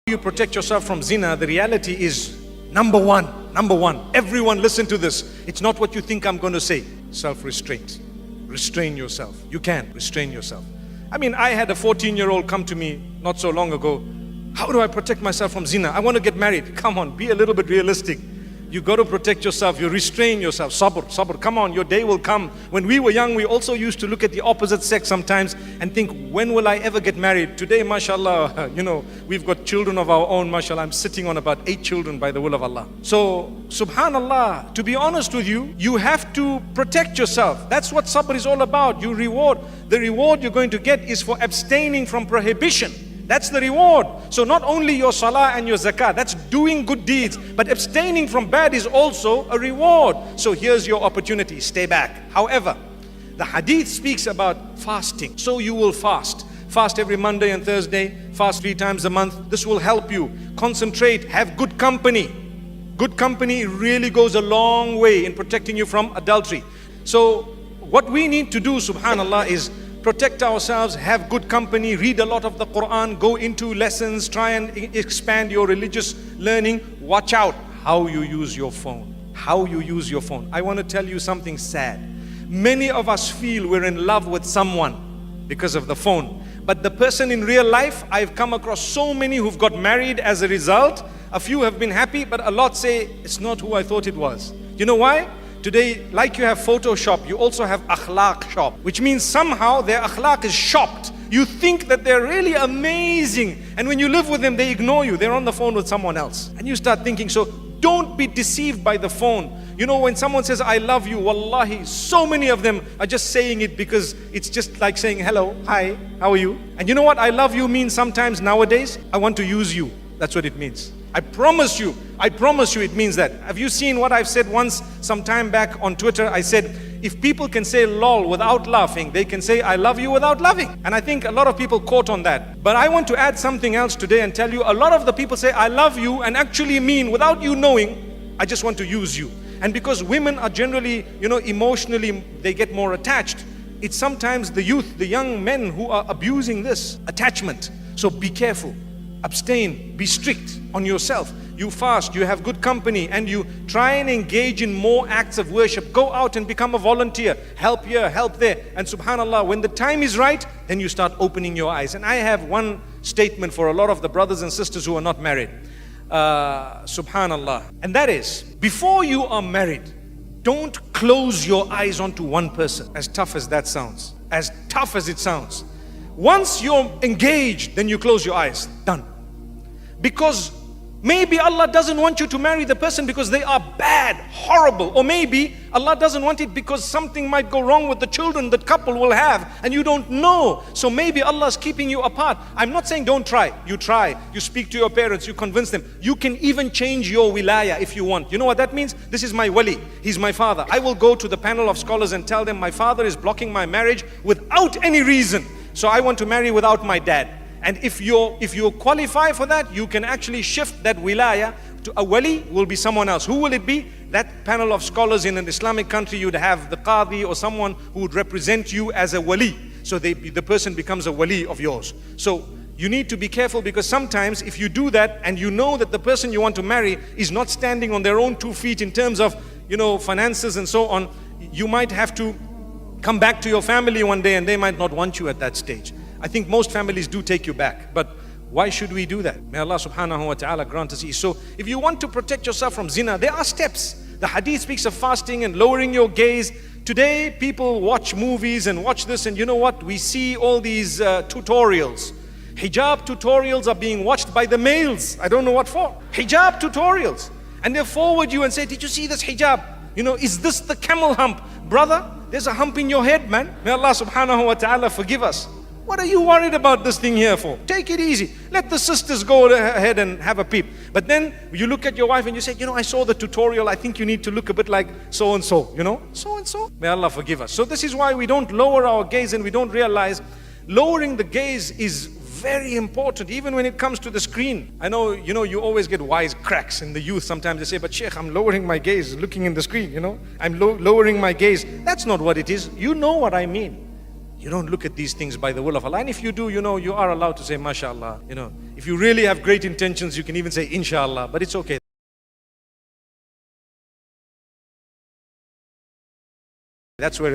You protect yourself from zina. The reality is number one, everyone listen to this. It's not what you think I'm going to say. Self-restraint. Restrain yourself. You can restrain yourself. I mean, I had a 14-year-old come to me not so long ago. How do I protect myself from zina? I want to get married. Come on, be a little bit realistic. You got to protect yourself. You restrain yourself. Sabr. Come on, your day will come. When we were young, we also used to look at the opposite sex sometimes and think, when will I ever get married? Today, mashallah, we've got children of our own, mashallah. I'm sitting on about 8 children by the will of Allah. So, subhanallah, to be honest with you, you have to protect yourself. That's what sabr is all about. The reward you're going to get is for abstaining from prohibition. That's the reward. So not only your salah and your zakah, that's doing good deeds, but abstaining from bad is also a reward. So here's your opportunity, stay back. However, the hadith speaks about fasting. So you will fast. Fast every Monday and Thursday, fast 3 times a month. This will help you. Concentrate, have good company. Good company really goes a long way in protecting you from adultery. So what we need to do, subhanallah, is protect ourselves, have good company, read a lot of the Quran, go into lessons, try and expand your religious learning. Watch out how you use your phone. How you use your phone. I want to tell you something sad. Many of us feel we're in love with someone because of the phone. But the person in real life, I've come across so many who've got married as a result. A few have been happy, but a lot say, it's not who I thought it was. You know why? Today, like you have Photoshop, you also have akhlaq shop, which means somehow their akhlaq is shopped. You think that they're really amazing, and when you live with them, they ignore you. They're on the phone with someone else. And you start thinking, so don't be deceived by the phone. You know, when someone says, I love you, wallahi, so many of them are just saying it because it's just like saying, hello, hi, how are you? And you know what I love you means sometimes nowadays? I want to use you. That's what it means. I promise you it means that. Have you seen what I've said once, some time back on Twitter? I said, if people can say lol without laughing, they can say I love you without loving. And I think a lot of people caught on that. But I want to add something else today and tell you, a lot of the people say I love you and actually mean, without you knowing, I just want to use you. And because women are generally, emotionally, they get more attached. It's sometimes the youth, the young men who are abusing this attachment. So be careful. Abstain, be strict on yourself. You fast, you have good company, and you try and engage in more acts of worship. Go out and become a volunteer. Help here, help there. And subhanallah, when the time is right, then you start opening your eyes. And I have one statement for a lot of the brothers and sisters who are not married. Subhanallah. And that is, before you are married, don't close your eyes onto one person. As tough as that sounds. As tough as it sounds. Once you're engaged, then you close your eyes. Done. Because maybe Allah doesn't want you to marry the person because they are bad, horrible. Or maybe Allah doesn't want it because something might go wrong with the children that couple will have and you don't know. So maybe Allah is keeping you apart. I'm not saying don't try. You try. You speak to your parents. You convince them. You can even change your wilaya if you want. You know what that means? This is my wali. He's my father. I will go to the panel of scholars and tell them my father is blocking my marriage without any reason. So I want to marry without my dad. And if you qualify for that, you can actually shift that wilaya to a wali will be someone else. Who will it be? That panel of scholars in an Islamic country, you'd have the qadi or someone who would represent you as a wali. So the person becomes a wali of yours. So you need to be careful because sometimes if you do that and you know that the person you want to marry is not standing on their own 2 feet in terms of, finances and so on, you might have to come back to your family one day and they might not want you at that stage. I think most families do take you back, but why should we do that? May Allah subhanahu wa ta'ala grant us ease. So if you want to protect yourself from zina, there are steps. The hadith speaks of fasting and lowering your gaze. Today people watch movies and watch this, and you know what? We see all these tutorials. Hijab tutorials are being watched by the males. I don't know what for. Hijab tutorials. And they forward you and say, did you see this hijab? Is this the camel hump? Brother, there's a hump in your head, man. May Allah subhanahu wa ta'ala forgive us. What are you worried about this thing here for? Take it easy. Let the sisters go ahead and have a peep. But then you look at your wife and you say, I saw the tutorial. I think you need to look a bit like so-and-so, so-and-so. May Allah forgive us. So this is why we don't lower our gaze and we don't realize lowering the gaze is very important, even when it comes to the screen. I know, you always get wise cracks in the youth. Sometimes they say, but Sheikh, I'm lowering my gaze, looking in the screen, I'm lowering my gaze. That's not what it is. You know what I mean. You don't look at these things by the will of Allah. And if you do, you are allowed to say, mashallah. If you really have great intentions, you can even say inshallah, but it's okay. That's where